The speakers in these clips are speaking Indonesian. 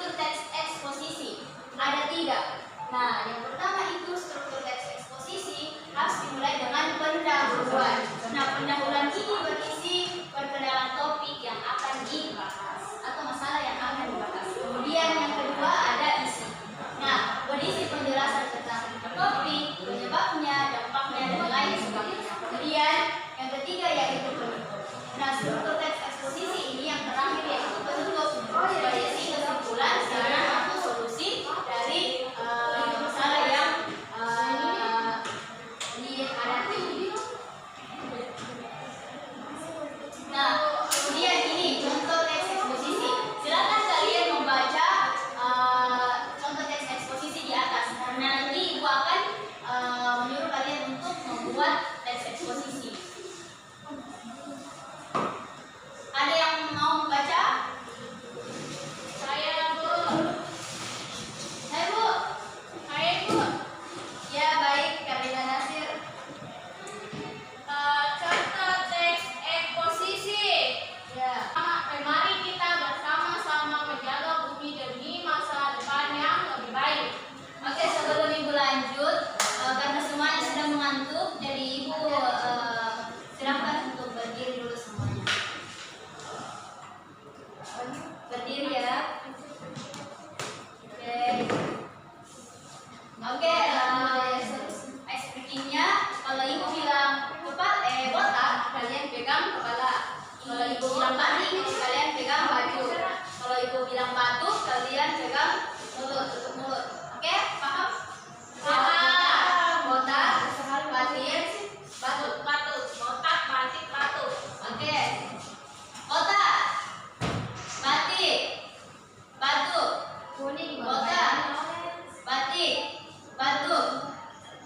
struktur teks eksposisi. Ada 3. Nah, yang pertama itu struktur teks eksposisi harus dimulai dengan pendahuluan. Nah, pendahuluan ini berisi perkenalan topik yang akan dibahas atau masalah yang akan dibahas. Kemudian yang kedua ada isi. Nah, berisi penjelasan tentang topik, penyebabnya, dampaknya, dan lain sebagainya. Kemudian yang ketiga yaitu penutup. Nah, struktur teks eksposisi ini yang terakhir yaitu penutup, berisi kesimpulan, saran atau solusi dari masalah yang dihadapi. Nah, kemudian ini contoh teks eksposisi. Silakan kalian membaca contoh teks eksposisi di atas. Karena nanti Ibu akan menyuruh kalian untuk membuat teks eksposisi. Ada yang mau membaca? Saya, Bu. Hai, Bu. Hai, Bu. Ya, baik, Karina Nasir. Contoh teks eksposisi. Ya. Mari kita bersama-sama menjaga bumi demi masa depan yang lebih baik. Oke, sebelum Ibu lanjut, karena semuanya sudah mengantuk, jadi Ibu silakan untuk berdiri dulu semuanya. Berdiri ya. Oke, expertnya kalau Ibu bilang botak, kalian pegang kepala. Kalau Ibu bilang baring, kalian pegang baju. Kalau Ibu bilang batuk, kalian pegang mulut, tutup mulut. Oke, paham? Paham. Botak, batik, batuk. Batuk, botak, batik, batuk. Oke. Botak, batik, batuk. Kuning, Botak, batik, batuk.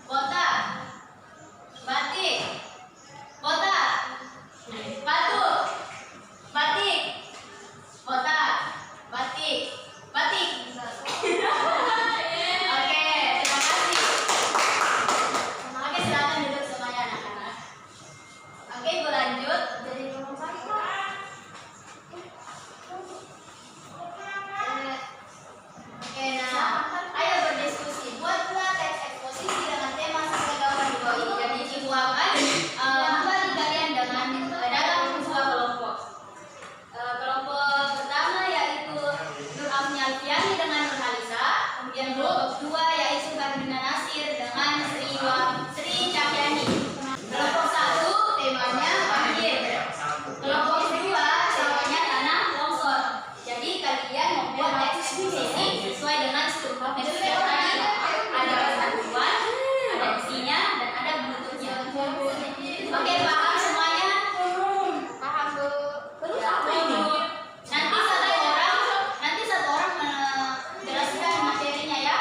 Botak, batik, botak, batuk, batik, botak, batik, batik. Oke, terima kasih. Oke, silakan duduk semuanya anak-anak. Oke, Ibu lanjut. Oke, nah, ayo berdiskusi. Buatlah teks eksposisi dengan tema sesuai gambar di bawah ini. Jadi Ibu akan membagi kalian dengan dalam 2 kelompok. Kelompok pertama yaitu Nur Afni Alfiani dengan Nur Halisa. Kemudian kelompok 2 yaitu Karina Nasir dengan Sri Cahyani. Kelompok 1 temanya banjir. Kelompok 2 temanya tanah longsor. Jadi kalian membuat teks eksposisi sesuai dengan struktur teks yang tadi. Ada kesatuan, ada isinya, dan ada bentuknya. Oke, paham semuanya? Paham, Bu. Ya, nanti satu orang menjelaskan materinya ya.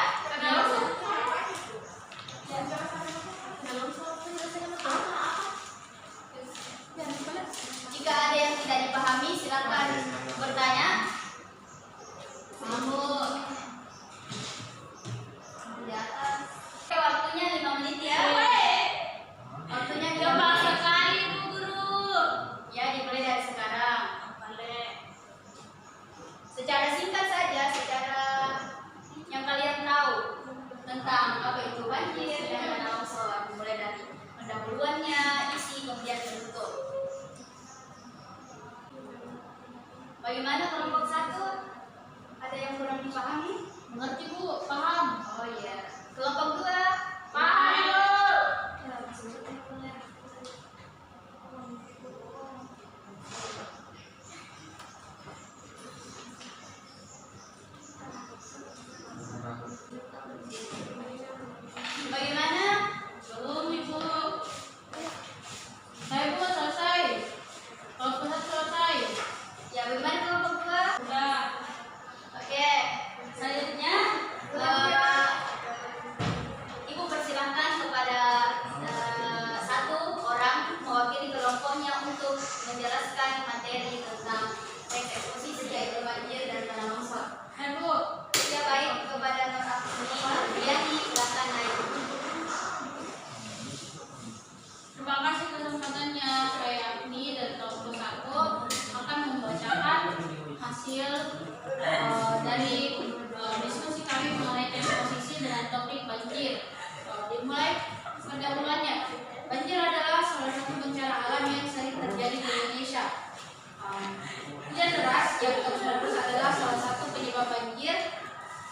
Jika ada yang tidak dipahami, silakan bertanya. Kamu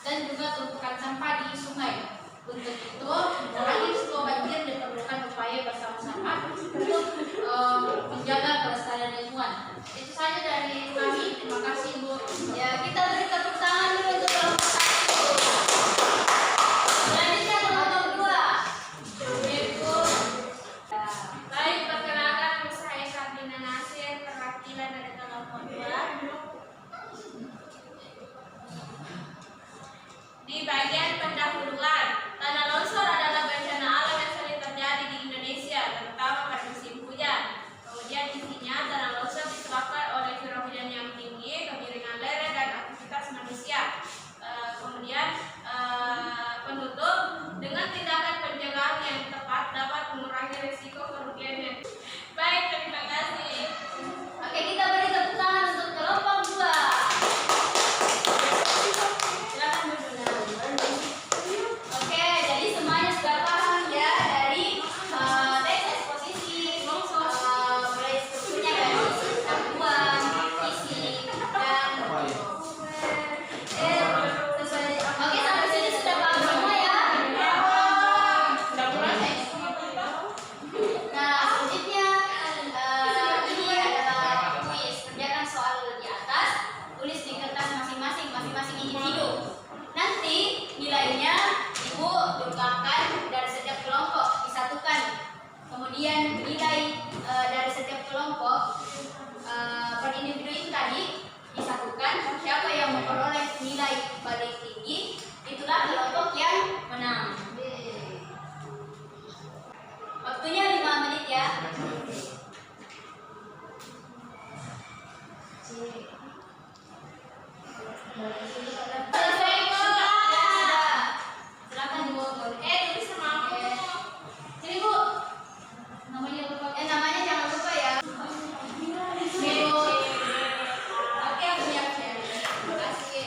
dan juga tumpukan sampah di sungai. Untuk itu, mengurangi risiko banjir diperlukan upaya bersama-sama untuk menjaga kelestarian lingkungan. Itu saja dari kami. Terima kasih, Bu. Ya, kita beri tepuk tangan dulu untuk kelompok 1. Selanjutnya kelompok 2. Ibu. Baik, perkenalkan nama saya Sabrina Nasir, perwakilan dari kelompok 2. Di bagian pendahuluan, tanah longsor adalah bencana alam yang sering terjadi di Indonesia, terutama pada musim hujan. Kemudian isinya tanah longsor disebabkan oleh curah hujan yang tinggi, kemiringan lereng dan aktivitas manusia. Kemudian penutup, dengan tindakan pencegahan yang tepat dapat mengurangi risiko kerugian. Baik, terima kasih. Oke, kita beri tepuk tangan untuk kelompok 2. Silakan duduk. Oke, jadi semuanya sudah paham ya dari teks eksposisi, mulai strukturnya dari satuan, isi, dan oke, sampai sini sudah paham semua ya. Nah, selanjutnya ini adalah kuis. Kerjakan soal di atas, tulis di kertas masing-masing individu. Nanti nilainya Ibu tuangkan dari setiap kelompok, disatukan. Kemudian nilai dari setiap kelompok per individu itu tadi disatukan. Siapa yang memperoleh nilai paling tinggi, itulah kelompok yang menang. Waktunya 5 menit ya. Selesai, Bu. Ya, sudah. Silakan, Bu. Tulis sama aku. Sini, Bu. Namanya jangan lupa ya. Ibu. Oke, aku siap. Terima kasih.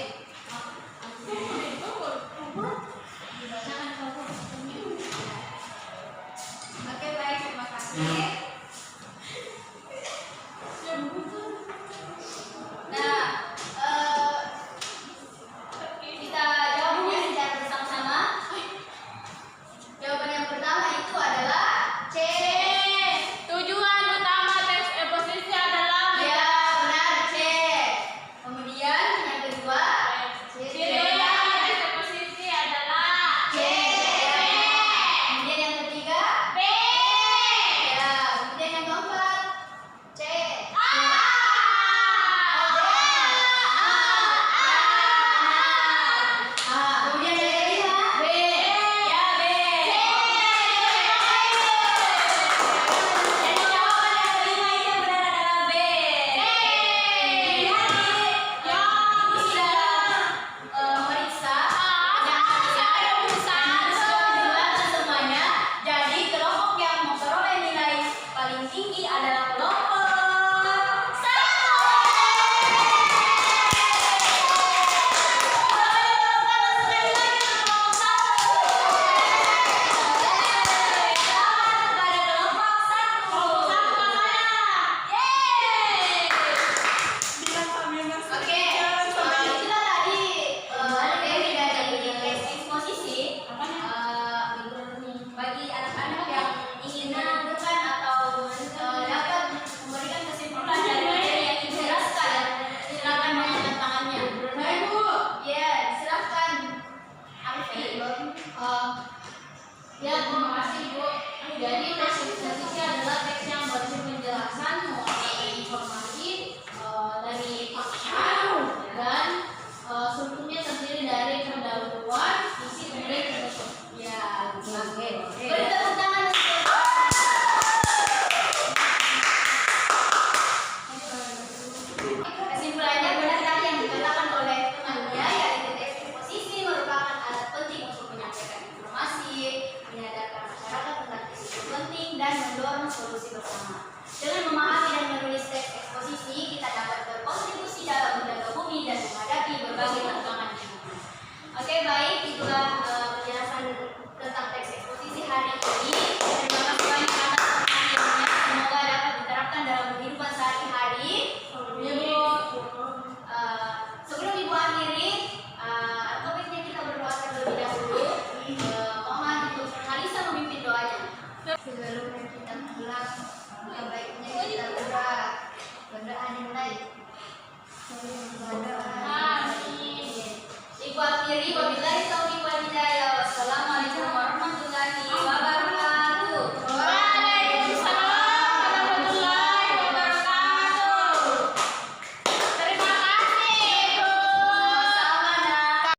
sebelah kiri,